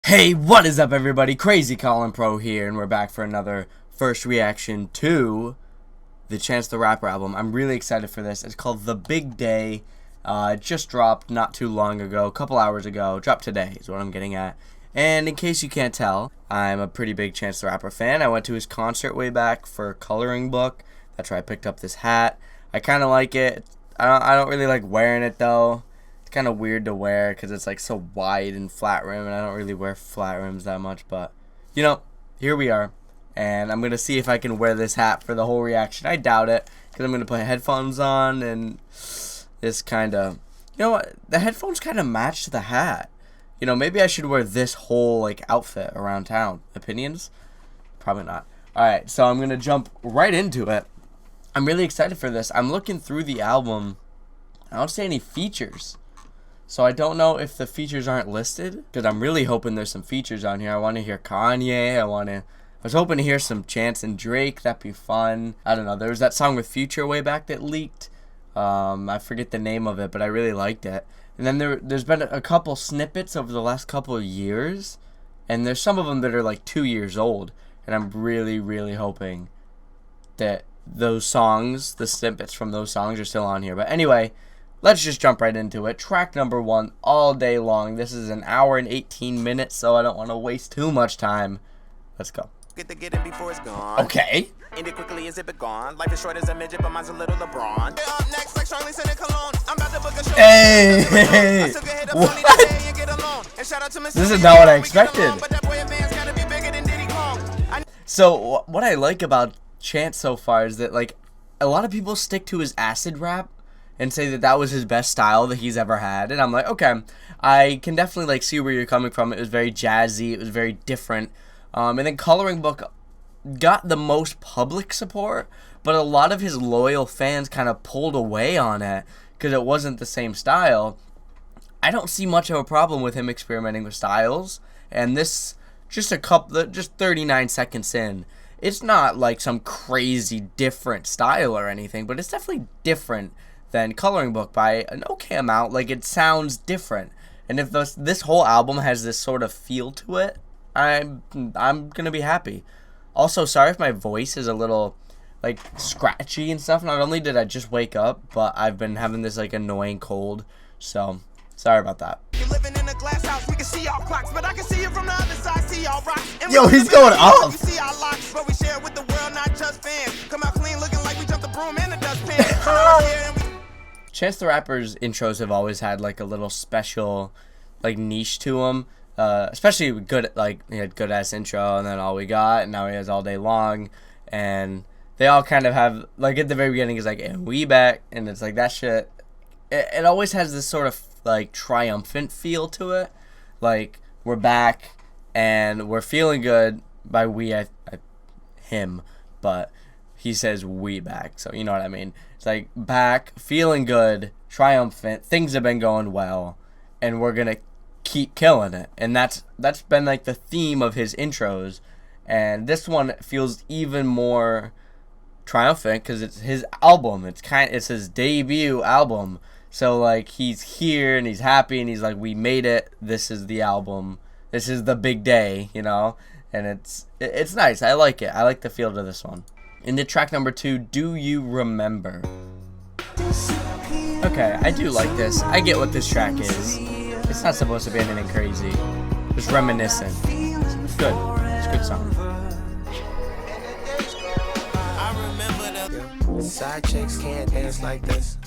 Hey, what is up everybody? Crazy Colin Pro here, and we're back for another first reaction to the Chance the Rapper album. I'm really excited for this. It's called The Big Day. It just dropped not too long ago, a couple hours ago. Dropped today is what I'm getting at. And in case you can't tell, I'm a pretty big Chance the Rapper fan. I went to his concert way back for Coloring Book. That's where I picked up this hat. I kind of like it. I don't really like wearing it though. Kind of weird to wear because it's like so wide and flat rim, and I don't really wear flat rims that much, but you know, here we are, and I'm gonna see if I can wear this hat for the whole reaction. I doubt it because I'm gonna put headphones on, and this kind of, you know what, the headphones kind of match the hat. You know, maybe I should wear this whole like outfit around town. Opinions? Probably not. Alright, so I'm gonna jump right into it. I'm really excited for this. I'm looking through the album. I don't see any features. So I don't know if the features aren't listed, because I'm really hoping there's some features on here. I want to hear Kanye. I was hoping to hear some Chance and Drake. That'd be fun. I don't know. There was that song with Future way back that leaked. I forget the name of it, but I really liked it. And then there's been a couple snippets over the last couple of years, and there's some of them that are like 2 years old. And I'm really, really hoping that those songs, the snippets from those songs, are still on here. But anyway, let's just jump right into it. Track number 1, All Day Long. This is an hour and 18 minutes, so I don't want to waste too much time. Let's go. Get it before it's gone. Okay. End it quickly as it be gone. Life is short as a midget, but mine's a little LeBron. Up next, like Charlie Center Cologne. I'm about to book a show. Hey! What? This is not what I expected. So, what I like about Chance so far is that, like, a lot of people stick to his acid rap and say that that was his best style that he's ever had, and I'm like, okay, I can definitely like see where you're coming from. It was very jazzy, it was very different, and then Coloring Book got the most public support, but a lot of his loyal fans kind of pulled away on it because it wasn't the same style. I don't see much of a problem with him experimenting with styles, and this just 39 seconds in, it's not like some crazy different style or anything, but it's definitely different than Coloring Book by an okay amount. Like, it sounds different, and if this whole album has this sort of feel to it, I'm gonna be happy. Also, sorry if my voice is a little like scratchy and stuff. Not only did I just wake up, but I've been having this like annoying cold, so sorry about that. You're living in a glass house, we can see all clocks, but I can see you from the other side, see all rocks. Yo, he's going off. You see our locks, but we share with the world, not just fans. Come out clean, looking like we jumped the broom in the dustpan. Chance the Rapper's intros have always had like a little special like niche to them, especially good, like he had Good Ass Intro, and then All We Got, and now he has All Day Long, and they all kind of have, like at the very beginning is like, and we back, and it's like that shit, it always has this sort of like triumphant feel to it, like we're back and we're feeling good. By we, him, but he says we back, so you know what I mean. It's like back, feeling good, triumphant, things have been going well, and we're gonna keep killing it. And that's been like the theme of his intros, and this one feels even more triumphant because it's his album. It's his debut album, so like he's here and he's happy and he's like, we made it. This is the album. This is the big day, you know. And it's nice. I like it. I like the feel to this one. Into track number 2, Do You Remember? Okay, I do like this. I get what this track is. It's not supposed to be anything crazy. Just reminiscent. It's good. It's a good song. Side chicks can't dance like this.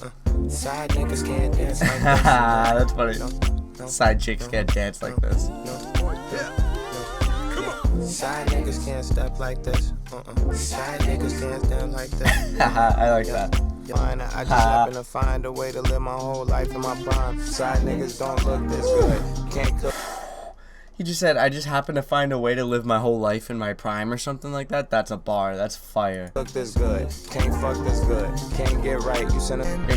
Side niggas can't dance like this. That's funny. Side chicks can't dance like this. Side niggas can't step like this. Side niggas can't stand like this. I like that. I just happen to find a way to live my whole life in my prime. Side niggas don't look this good. Can't cook. He just said, I just happen to find a way to live my whole life in my prime or something like that. That's a bar. That's fire. Look this good. Can't fuck this good. Can't get right. You send a...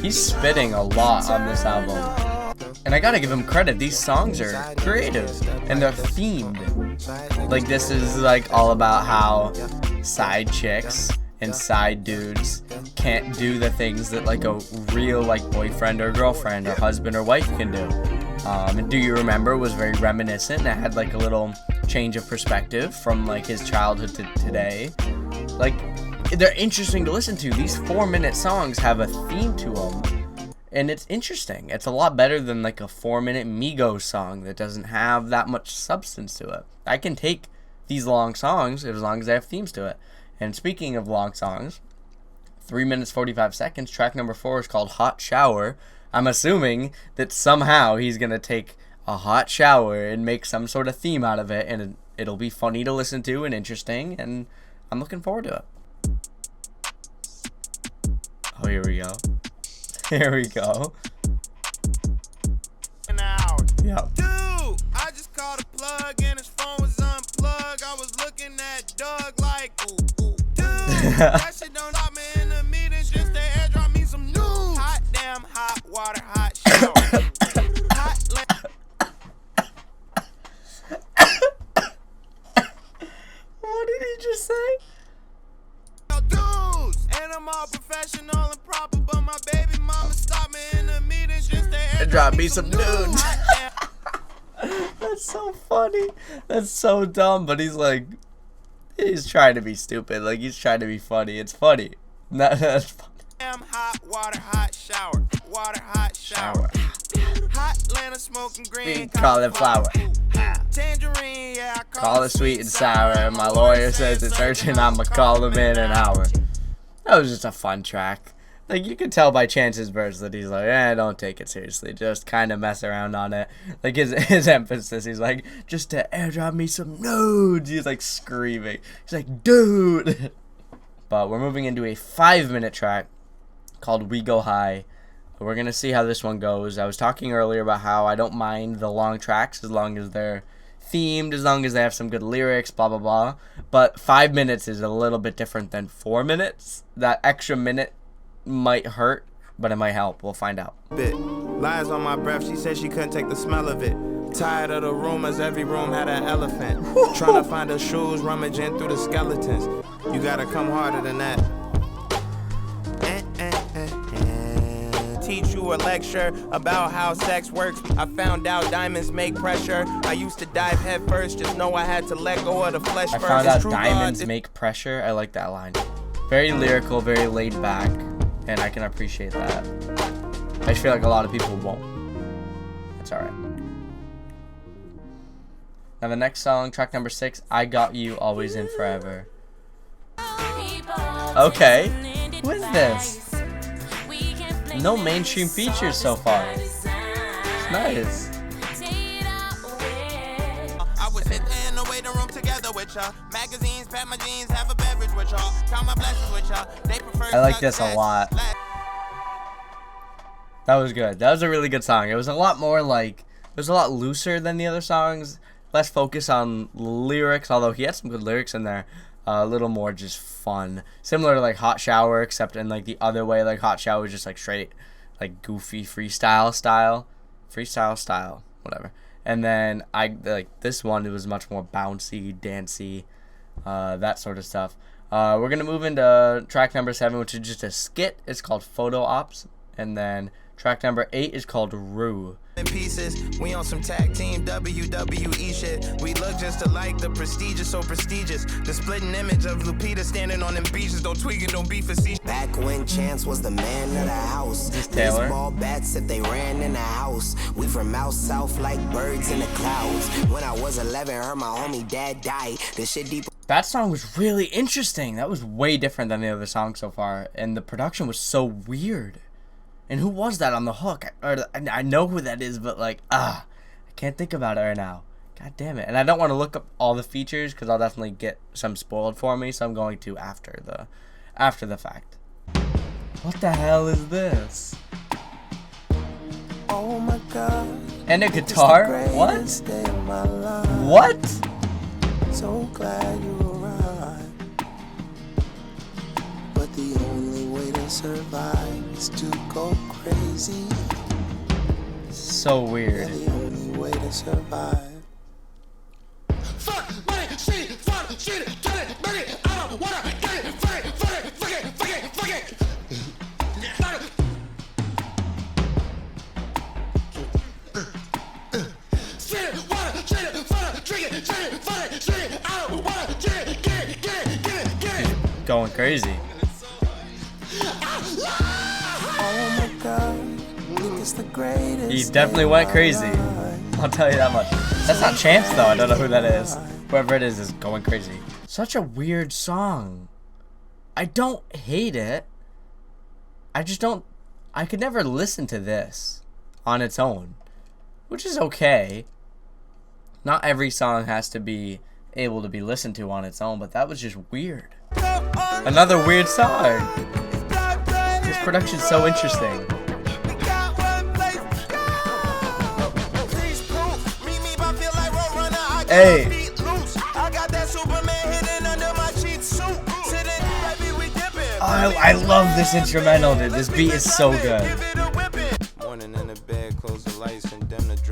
He's spitting a lot on this album. And I gotta give him credit. These songs are creative. And they're themed. Like, this is like all about how side chicks and side dudes can't do the things that like a real like boyfriend or girlfriend or husband or wife can do. And Do You Remember was very reminiscent, and it had like a little change of perspective from like his childhood to today. Like, they're interesting to listen to. These 4-minute songs have a theme to them, and it's interesting. It's a lot better than like a 4-minute Migos song that doesn't have that much substance to it. I can take these long songs as long as they have themes to it. And speaking of long songs, 3 minutes 45 seconds, track number 4 is called Hot Shower. I'm assuming that somehow he's going to take a hot shower and make some sort of theme out of it, and it'll be funny to listen to and interesting, and I'm looking forward to it. Oh, here we go. Here we go. An hour. Yeah. Dude, I just called a plug and his phone was unplugged. I was looking at Doug like, ooh, ooh. Dude, that shit don't stop me in the meetings. Just to airdrop me some news. Hot damn, hot water, hot shower. What did he just say? Dudes, and I'm all professional and proper, but my baby mama stopped me in the meetings just to airdrop me some news. That's so funny. That's so dumb, but he's like, he's trying to be stupid. Like, he's trying to be funny. It's funny. That's funny. Damn hot water, hot shower. Water, hot shower. Hot Atlanta smoking green cauliflower. Tangerine, yeah, I Call it sweet and sour. My lawyer says it's urgent. I'ma call him in an hour. That was just a fun track. Like, you could tell by Chance's verse that he's like, don't take it seriously. Just kind of mess around on it. Like, his emphasis, he's like, just to airdrop me some nudes. He's like screaming. He's like, dude. But we're moving into a 5-minute track called We Go High. We're going to see how this one goes. I was talking earlier about how I don't mind the long tracks as long as they're themed, as long as they have some good lyrics, blah, blah, blah. But 5 minutes is a little bit different than 4 minutes. That extra minute might hurt, but it might help. We'll find out. Lies on my breath, she said she couldn't take the smell of it. Tired of the rumors, every room had an elephant. Trying to find her shoes, rummaging through the skeletons. You gotta come harder than that. Teach you a lecture about how sex works. I found out diamonds make pressure. I used to dive head first, just know I had to let go of the flesh first. I found out diamonds make pressure. I like that line. Very lyrical, very laid back, and I can appreciate that. I just feel like a lot of people won't. That's alright. Now the next song, track number 6, I Got You, Always and Forever. Okay, who is this? No mainstream features so far. It's nice. I was sitting in the waiting room together with y'all. Magazines, pat my jeans, have a beverage with y'all. Count my blessings with y'all. They prefer. I like this a lot. That was good. That was a really good song. It was a lot more like, it was a lot looser than the other songs. Less focus on lyrics, although he had some good lyrics in there. A little more just fun. Similar to like Hot Shower, except in like the other way. Like Hot Shower was just like straight, like goofy freestyle style. Whatever. And then I like this one, it was much more bouncy, dancey, that sort of stuff. We're going to move into track number 7, which is just a skit. It's called Photo Ops. And then track number 8 is called Rue. In pieces, we on some tag team WWE shit. We look just alike, the prestigious, so prestigious. The splitting image of Lupita standing on them beaches. Don't tweak it, don't be facetious. Back when Chance was the man of the house. This Taylor. Baseball bats if they ran in the house. We from out south like birds in the clouds. When I was 11, heard my homie dad die. The shit deep. That song was really interesting. That was way different than the other songs so far. And the production was so weird. And who was that on the hook? I know who that is, but like, I can't think about it right now. God damn it. And I don't want to look up all the features because I'll definitely get some spoiled for me. So I'm going to after the fact. What the hell is this? Oh my God. And a guitar? What? What? So glad you arrived. But the only way to survive is to go crazy. So weird. The only way to survive. Fuck money, shit, fuck shit, get it, make it, I don't wanna get it, fuck it. going crazy. Oh my God, it's the greatest. He definitely went crazy. I'll tell you that much. That's not Chance though. I don't know who that is. Whoever it is going crazy. Such a weird song. I don't hate it. I just don't. I could never listen to this on its own, which is okay. Not every song has to be able to be listened to on its own, but that was just weird. Another weird song. This production's so interesting. Hey. I love this instrumental, dude. This beat is so good.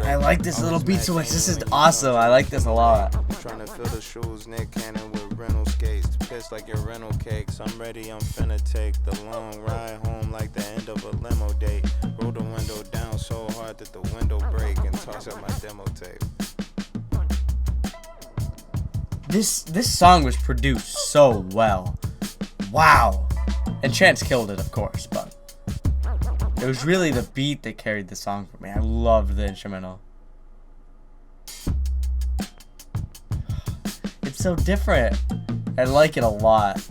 I like this little beat switch. This is awesome. I like this a lot. Trying to fill the shoes, Nick Cannon with rental skates. Piss like your rental cakes. I'm ready, I'm finna take the long ride home like the end of a limo date. Roll the window down so hard that the window break and toss out my demo tape. This song was produced so well. Wow. And Chance killed it, of course, but it was really the beat that carried the song for me. I loved the instrumental. It's so different. I like it a lot.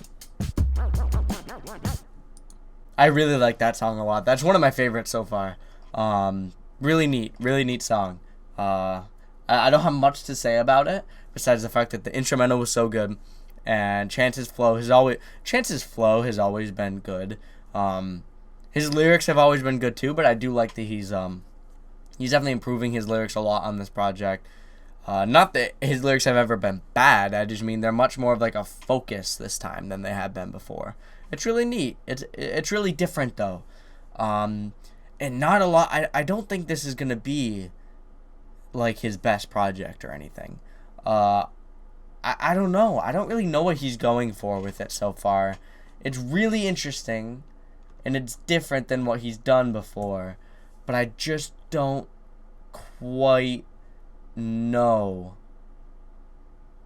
I really like that song a lot. That's one of my favorites so far. Really neat song. I don't have much to say about it besides the fact that the instrumental was so good, and Chance's flow has always been good. His lyrics have always been good too, but I do like that he's definitely improving his lyrics a lot on this project. Not that his lyrics have ever been bad. I just mean they're much more of like a focus this time than they have been before. It's really neat. It's really different though, and not a lot. I don't think this is gonna be like his best project or anything. I don't know. I don't really know what he's going for with it so far. It's really interesting, and it's different than what he's done before, but I just don't quite know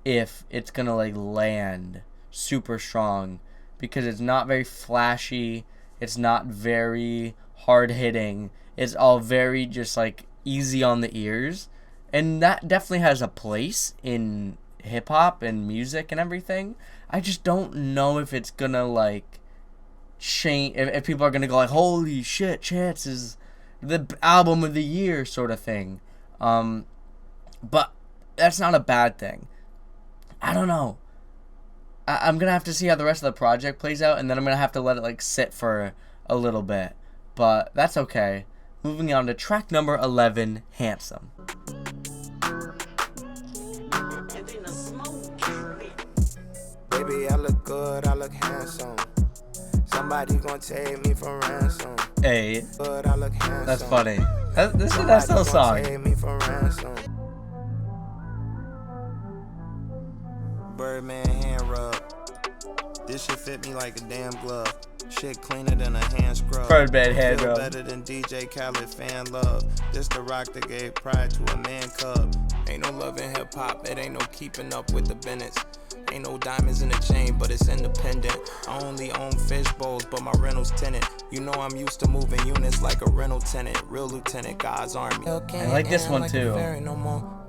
if it's gonna like land super strong, because it's not very flashy, it's not very hard hitting, it's all very just like easy on the ears, and that definitely has a place in hip hop and music and everything. I just don't know if it's gonna like change, if people are gonna go like, holy shit, Chance is the album of the year sort of thing. But that's not a bad thing. I don't know. I'm gonna have to see how the rest of the project plays out, and then I'm gonna have to let it like sit for a little bit, but that's okay. Moving on to track number 11, Handsome. Baby, I look good, I look handsome. Somebody gonna take me for ransom. Hey, Good, I look handsome. that's funny. This is that still song. Take me for ransom. Birdman hand rub. This shit fit me like a damn glove. Shit cleaner than a hand scrub. Birdman hand Feel rub. better than DJ Khaled fan love. This the rock that gave pride to a man cub. Ain't no love in hip hop, it ain't no keeping up with the Bennetts. Ain't no diamonds in the chain, but it's independent. I only own fish bowls, but my rental's tenant. You know I'm used to moving units like a rental tenant. Real lieutenant, God's army. I like this one too.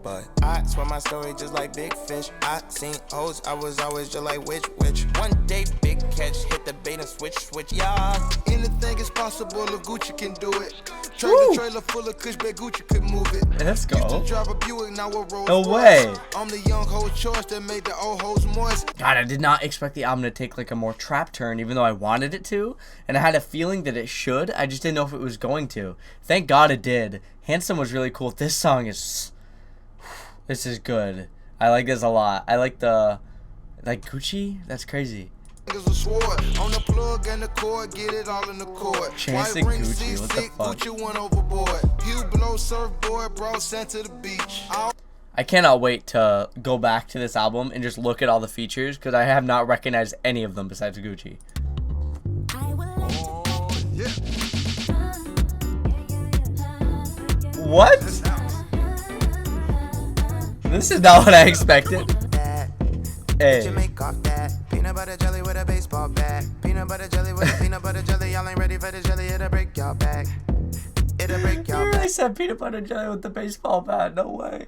But I swear my story just like big fish. I seen hoes, I was always just like witch. One day, big catch, hit the bait and switch, yeah. Anything is possible if Gucci can do it. Turn the trailer full of kush, bet Gucci could move it. Let's go. Used to drive a Buick, now a Rolls No Royce. way. I'm the young hoe choice that made the old hoes moist. God, I did not expect the album to take like a more trap turn, even though I wanted it to, and I had a feeling that it should. I just didn't know if it was going to. Thank God it did. Handsome was really cool. This song is... This is good. I like this a lot. I like the... Like Gucci? That's crazy. Niggas a sword on the plug and the cord, get it all in the cord. Chance and Gucci, what the fuck? Gucci went overboard. Pew below surfboard, brought sand to the beach. I cannot wait to go back to this album and just look at all the features, because I have not recognized any of them besides Gucci. What? This is not what I expected. Hey. Peanut butter jelly with a baseball bat. Peanut butter jelly with a peanut butter jelly. Y'all ain't ready for the jelly, it'll break y'all back. It'll break y'all back. He really said peanut butter jelly with the baseball bat. No way.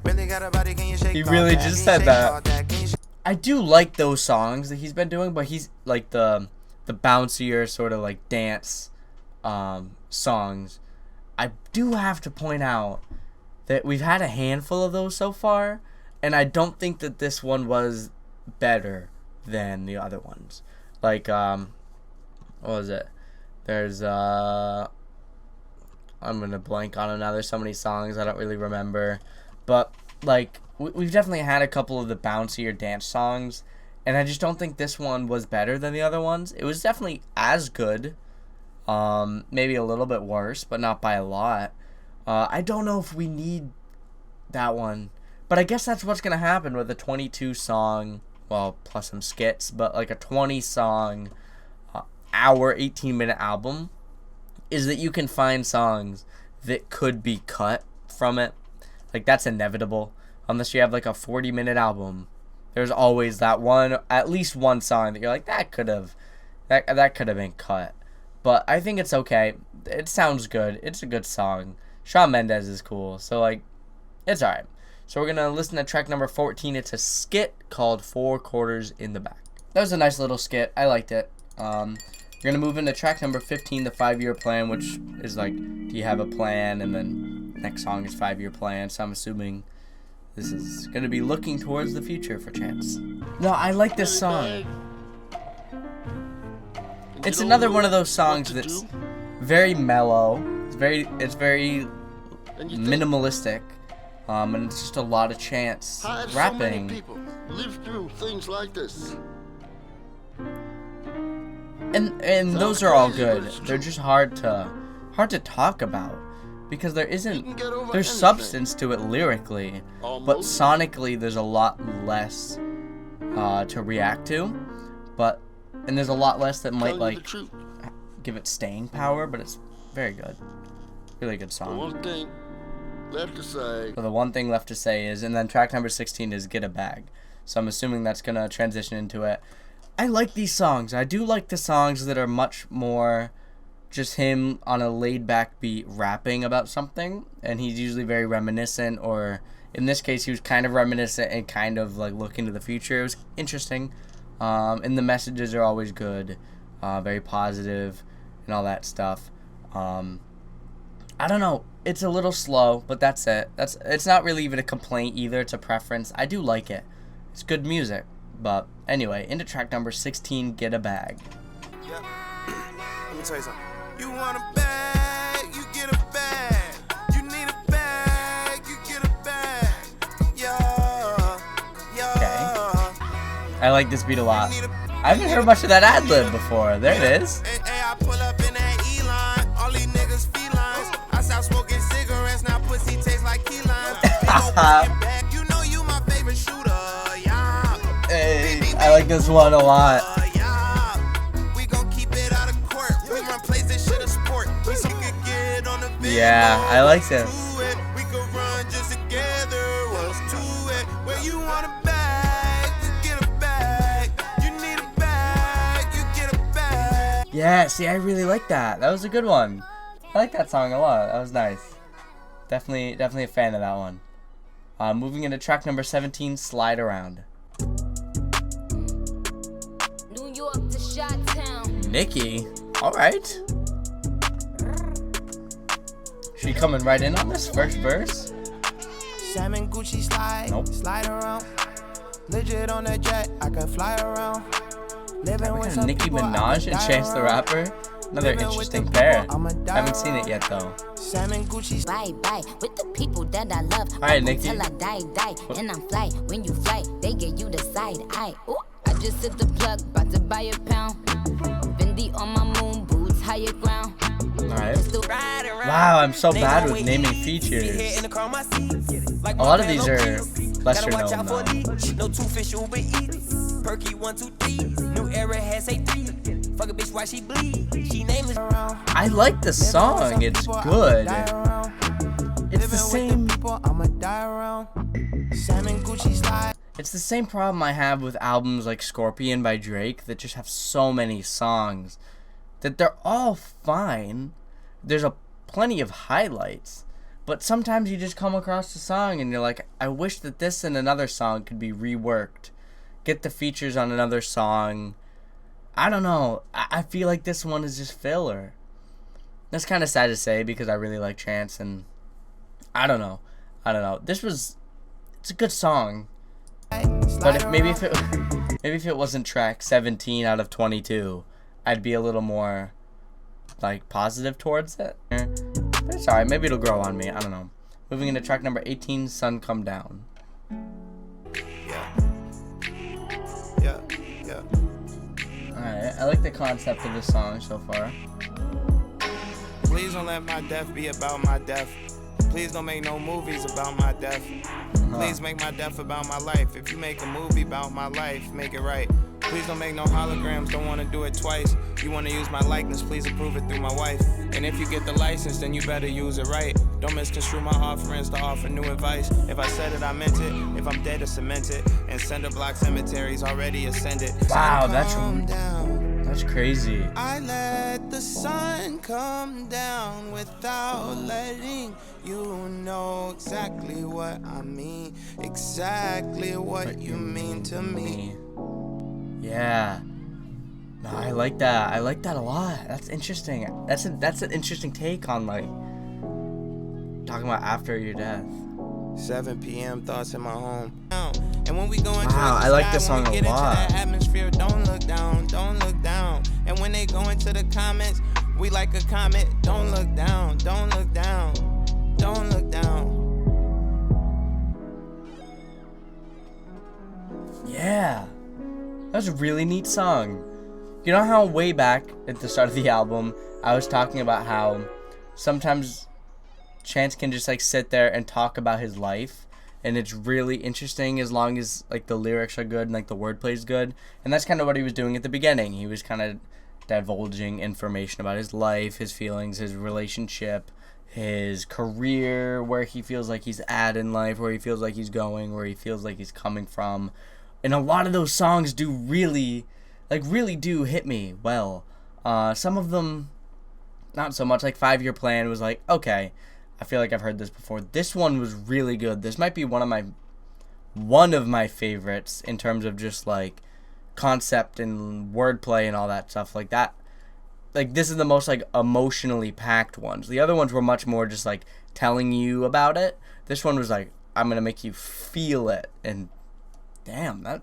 Really got a body, can you shake? He really just said that. I do like those songs that he's been doing, but he's like the bouncier sort of like dance songs. I do have to point out that we've had a handful of those so far, and I don't think that this one was better than the other ones. Like what was it? There's I'm gonna blank on it now. There's so many songs I don't really remember, but like we've definitely had a couple of the bouncier dance songs, and I just don't think this one was better than the other ones. It was definitely as good, maybe a little bit worse, but not by a lot. I don't know if we need that one, but I guess that's what's gonna happen with a 22 song, well, plus some skits, but like a 20 song, hour, 18-minute album, is that you can find songs that could be cut from it. Like, that's inevitable. Unless you have like a 40-minute album, there's always that one, at least one song that you're like, that could have been cut. But I think it's okay. It sounds good. It's a good song. Shawn Mendes is cool, so like, it's alright. So we're gonna listen to track number 14. It's a skit called 4 Quarters in the Back. That was a nice little skit. I liked it. We're gonna move into track number 15, the 5-year plan, which is like, do you have a plan? And then next song is 5-year plan. So I'm assuming this is gonna be looking towards the future for Chance. No, I like this song. It's another one of those songs that's very mellow. It's very minimalistic. And it's just a lot of Chance rapping. So many people live through things like this. And those are all good. They're just hard to talk about because there's substance to it lyrically, but sonically there's a lot less to react to, and there's a lot less that might like give it staying power, but it's very good. Really good song. The one thing left to say. So the one thing left to say is, and then track number 16 is Get a Bag. So I'm assuming that's gonna transition into it. I like these songs. I do like the songs that are much more just him on a laid-back beat rapping about something, and he's usually very reminiscent, or in this case he was kind of reminiscent and kind of like looking to the future. It was interesting, and the messages are always good, very positive and all that stuff. I don't know, it's a little slow, but that's it. It's not really even a complaint either, it's a preference. I do like it. It's good music. But anyway, into track number 16, Get a Bag. Yeah. Let me tell you something. You want a bag, you get a bag. You need a bag, you get a bag. Yeah. Okay. I like this beat a lot. I haven't heard much of that ad-lib before. There it is. Hey, I pull up in that E-line. All these niggas felines. I stop smoking cigarettes, now pussy tastes like key lime. You know you my favorite shooter. Hey, I like this one a lot. Yeah, I like this. We could run just together. What's to it? Where you want a bag, you get a bag. You need a bag, you get a bag. Yeah, see, I really like that. That was a good one. I like that song a lot. That was nice. Definitely a fan of that one. Moving into track number 17, Slide Around. New York to Chi-Town. Nikki, all right. She coming right in on this first verse? Salmon Gucci slide, Nope. Slide around. Legit on a jet, I can fly around. Living with some Nicki people, Minaj and Chance the Rapper? Another interesting pair. Haven't seen it yet though. Salmon Gucci Bye with the people that I love. Alright, Nikki. Till I die. And I'm fly. When you fly, they get you the side eye. Ooh, I just hit the plug, about to buy a pound. Fendi on my moon boots, higher ground. Alright. Wow, I'm so bad with naming features. A lot of these are lesser known though. No two fish Uber Eats. Perky 1, 2, 3. New era has a 3. Fuck a bitch why she bleed. She nameless. I like the song, it's good. It's the same. It's the same problem I have with albums like Scorpion by Drake that just have so many songs that they're all fine. There's plenty of highlights, but sometimes you just come across a song and you're like, I wish that this and another song could be reworked. Get the features on another song. I don't know. I feel like this one is just filler. That's kind of sad to say because I really like Chance, and I don't know. It's a good song. But maybe if it wasn't track 17 out of 22, I'd be a little more like positive towards it. But it's alright, maybe it'll grow on me. I don't know. Moving into track number 18, Sun Come Down. Yeah. Alright, I like the concept of this song so far. Please don't let my death be about my death. Please don't make no movies about my death. Please make my death about my life. If you make a movie about my life, make it right. Please don't make no holograms, don't want to do it twice. You want to use my likeness, please approve it through my wife. And if you get the license, then you better use it right. Don't misconstrue my offerings to offer new advice. If I said it, I meant it. If I'm dead, to cement it. And cinder block cemeteries already ascended. Wow, that's crazy. I let the sun come down without letting you know exactly what I mean. Exactly what you mean to me. Yeah. No, I like that. I like that a lot. That's interesting. That's an interesting take on like talking about after your death. 7 p.m. thoughts in my home. And when we go into I like this song a lot. Into that atmosphere, don't look down, don't look down. And when they go into the comments, we like a comment. Don't look down, don't look down, don't look down. Yeah. That's a really neat song. You know how way back at the start of the album, I was talking about how sometimes Chance can just like sit there and talk about his life, and it's really interesting as long as like the lyrics are good and like the wordplay is good. And that's kind of what he was doing at the beginning. He was kind of divulging information about his life, his feelings, his relationship, his career, where he feels like he's at in life, where he feels like he's going, where he feels like he's coming from. And a lot of those songs do really do hit me well. Some of them, not so much. Like 5 Year Plan was like, okay, I feel like I've heard this before. This one was really good. This might be one of my favorites in terms of just like concept and wordplay and all that stuff like that. Like this is the most like emotionally packed ones. The other ones were much more just like telling you about it. This one was like, I'm gonna make you feel it, and damn, that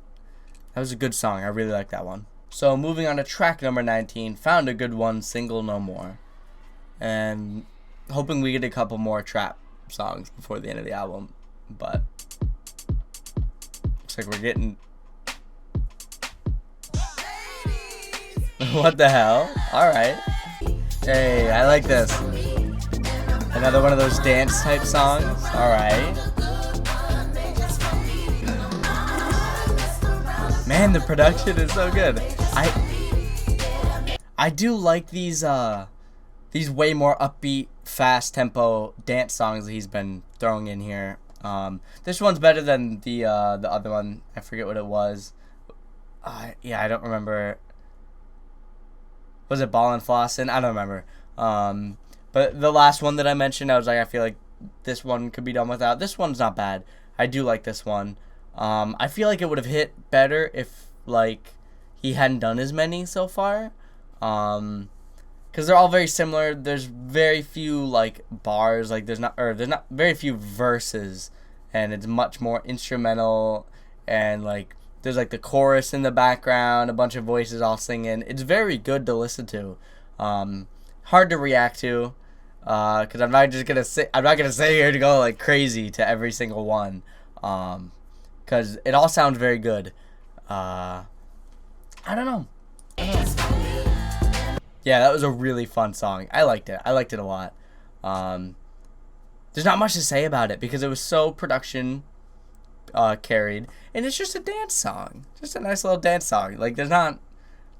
was a good song. I really like that one. So moving on to track number 19, Found a Good One, Single No More. And hoping we get a couple more trap songs before the end of the album. But looks like we're getting... What the hell? Alright. Hey, I like this. Another one of those dance type songs. Alright. Man, the production is so good. I do like these way more upbeat, fast tempo dance songs that he's been throwing in here. This one's better than the other one. I forget what it was. Yeah, I don't remember. Was it Ballin Flossin? I don't remember. But the last one that I mentioned, I was like, I feel like this one could be done without. This one's not bad. I do like this one. I feel like it would have hit better if like he hadn't done as many so far, because they're all very similar. There's very few like bars, like there's not very few verses, and it's much more instrumental, and like there's like the chorus in the background, a bunch of voices all singing. It's very good to listen to. Hard to react to, because I'm not gonna say here to go like crazy to every single one. Because it all sounds very good. I don't know. Yeah, that was a really fun song. I liked it. I liked it a lot. There's not much to say about it because it was so production carried. And it's just a dance song. Just a nice little dance song. Like, there's not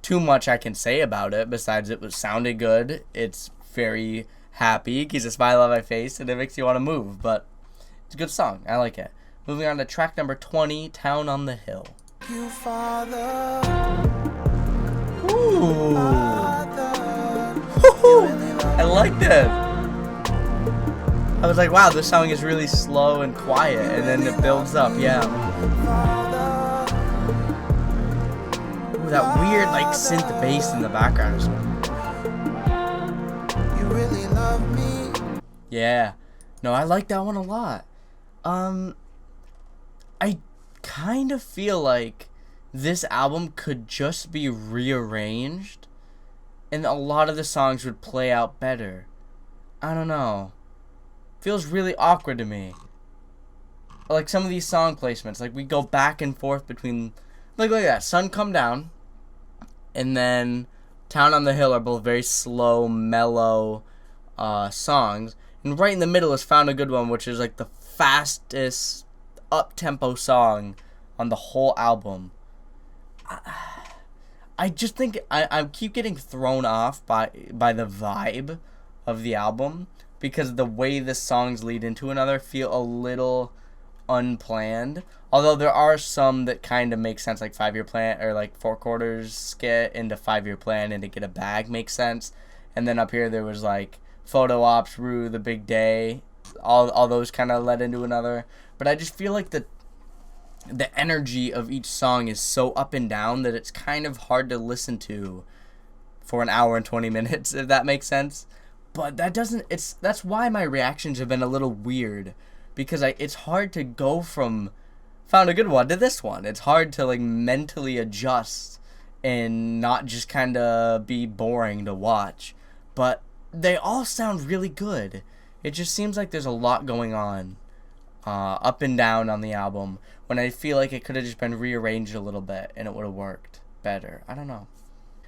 too much I can say about it besides it sounded good. It's very happy. Keeps a smile on my face and it makes you want to move. But it's a good song. I like it. Moving on to track number 20, Town on the Hill. You father. Ooh. I like that. I was like, wow, this song is really slow and quiet, and then it builds up, yeah. Ooh, that weird, like, synth bass in the background is... You really love me. Yeah. No, I like that one a lot. I kind of feel like this album could just be rearranged and a lot of the songs would play out better. I don't know. Feels really awkward to me. Like some of these song placements, like we go back and forth between, like look at that, Sun Come Down and then Town on the Hill are both very slow, mellow songs. And right in the middle is Found a Good One, which is like the fastest up-tempo song on the whole album. I just think I keep getting thrown off by the vibe of the album because the way the songs lead into another feel a little unplanned. Although there are some that kind of make sense, like 5-Year Plan or like 4 Quarters Skit into 5-Year Plan and To Get a Bag makes sense. And then up here there was like Photo Ops, Rue, The Big Day. All those kind of led into another. But I just feel like the energy of each song is so up and down that it's kind of hard to listen to for an hour and 20 minutes, if that makes sense. But that's why my reactions have been a little weird, because it's hard to go from Found a Good One to this one. It's hard to like mentally adjust and not just kind of be boring to watch. But they all sound really good. It just seems like there's a lot going on up and down on the album, when I feel like it could have just been rearranged a little bit and it would have worked better. I don't know.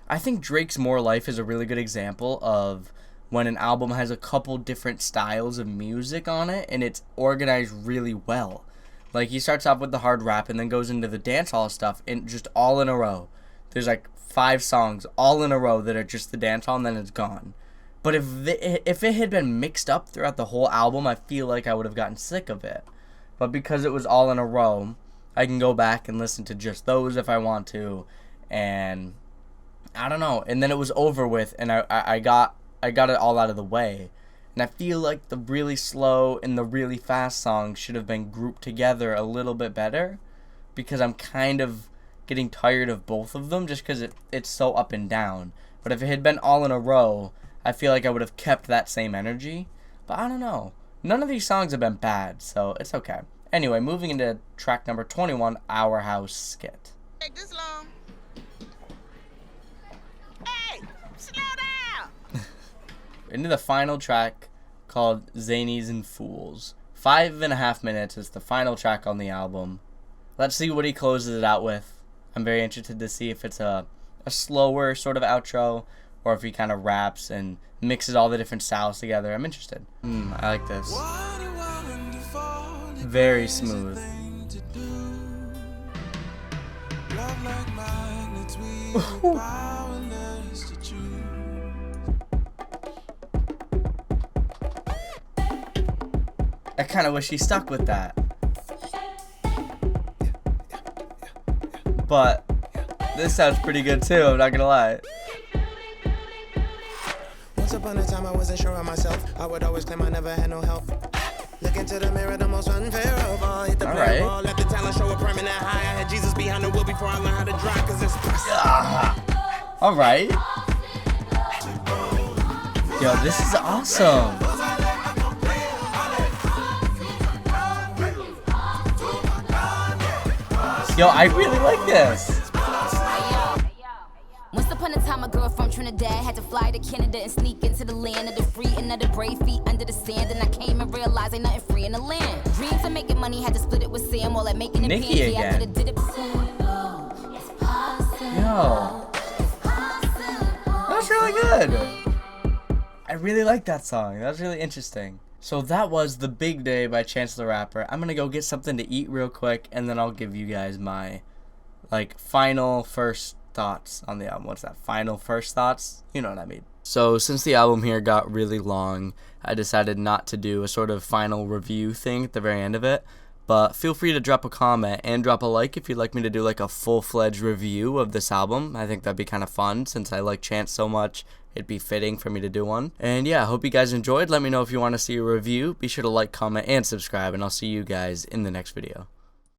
I think Drake's More Life is a really good example of when an album has a couple different styles of music on it and it's organized really well. Like he starts off with the hard rap and then goes into the dancehall stuff and just all in a row. There's like 5 songs all in a row that are just the dancehall and then it's gone. But if it had been mixed up throughout the whole album, I feel like I would have gotten sick of it. But because it was all in a row, I can go back and listen to just those if I want to. And I don't know. And then it was over with, and I got it all out of the way. And I feel like the really slow and the really fast songs should have been grouped together a little bit better, because I'm kind of getting tired of both of them just because it's so up and down. But if it had been all in a row, I feel like I would have kept that same energy. But I don't know. None of these songs have been bad, so it's okay. Anyway, moving into track number 21, Our House Skit. Take this long. Hey, slow down. Into the final track called Zanies and Fools. 5.5 minutes is the final track on the album. Let's see what he closes it out with. I'm very interested to see if it's a slower sort of outro, or if he kind of raps and mixes all the different styles together. I'm interested. I like this. Very smooth. I kind of wish he stuck with that. But this sounds pretty good too, I'm not gonna lie. Once upon a time I wasn't sure of myself. I would always claim I never had no help. Look into the mirror, the most unfair of all. Hit the play ball, let the talent show a permanent high. I had Jesus behind the wheel before I learned how to drive, cause it's Alright. Yo, this is awesome. Yo, I really like this. Once upon a time, a girl from Trinidad had to fly to Canada and sneak into the land of the free and of the brave, feet under the sand. And I came and realized ain't nothing free in the land. Dreams of making money, had to split it with Sam, while at making it Nikki again. I again. did it. Yo, that's really good. I really like that song. That was really interesting. So that was The Big Day by Chance the Rapper. I'm gonna go get something to eat real quick, and then I'll give you guys my final first thoughts on the album. What's that? Final first thoughts? You know what I mean. So since the album here got really long, I decided not to do a sort of final review thing at the very end of it, But feel free to drop a comment and drop a like if you'd like me to do like a full-fledged review of this album. I think that'd be kind of fun since I like Chance so much. It'd be fitting for me to do one. And yeah, I hope you guys enjoyed. Let me know if you want to see a review. Be sure to like, comment, and subscribe, and I'll see you guys in the next video.